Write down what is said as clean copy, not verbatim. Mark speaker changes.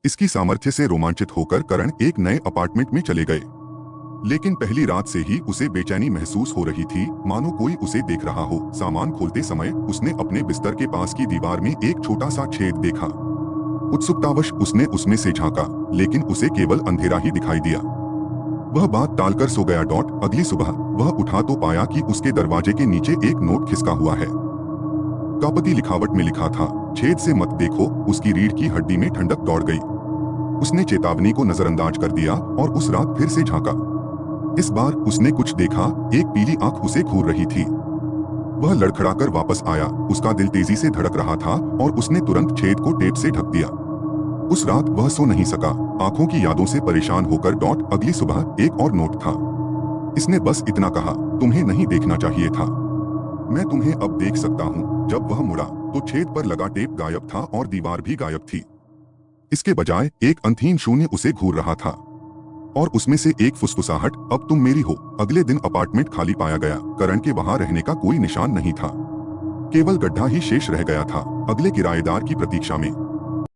Speaker 1: इसकी सामर्थ्य से रोमांचित होकर करण एक नए अपार्टमेंट में चले गए। लेकिन पहली रात से ही उसे बेचैनी महसूस हो रही थी, मानो कोई उसे देख रहा हो। सामान खोलते समय उसने अपने बिस्तर के पास की दीवार में एक छोटा सा छेद देखा। उत्सुकतावश उसने उसमें से झांका, लेकिन उसे केवल अंधेरा ही दिखाई दिया। वह बात टालकर सो गया। अगली सुबह वह उठा तो पाया कि उसके दरवाजे के नीचे एक नोट खिसका हुआ है। कापती लिखावट में लिखा था, छेद से मत देखो। उसकी रीढ़ की हड्डी में ठंडक दौड़ गई। उसने चेतावनी को नजरअंदाज कर दिया और उस रात फिर से झांका। इस बार उसने कुछ देखा। एक पीली आंख उसे घूर रही थी। वह लड़खड़ाकर वापस आया। उसका दिल तेजी से धड़क रहा था और उसने तुरंत छेद को टेप से ढक दिया। उस रात वह सो नहीं सका, आंखों की यादों से परेशान होकर। अगली सुबह एक और नोट था। इसने बस इतना कहा, तुम्हें नहीं देखना चाहिए था। मैं तुम्हें अब देख सकता हूँ। जब वह मुड़ा तो छेद पर लगा टेप गायब था और दीवार भी गायब थी। इसके बजाय एक अंतहीन शून्य उसे घूर रहा था और उसमें से एक फुसफुसाहट, अब तुम मेरी हो। अगले दिन अपार्टमेंट खाली पाया गया। करण के वहां रहने का कोई निशान नहीं था, केवल गड्ढा ही शेष रह गया था, अगले किराएदार की प्रतीक्षा में।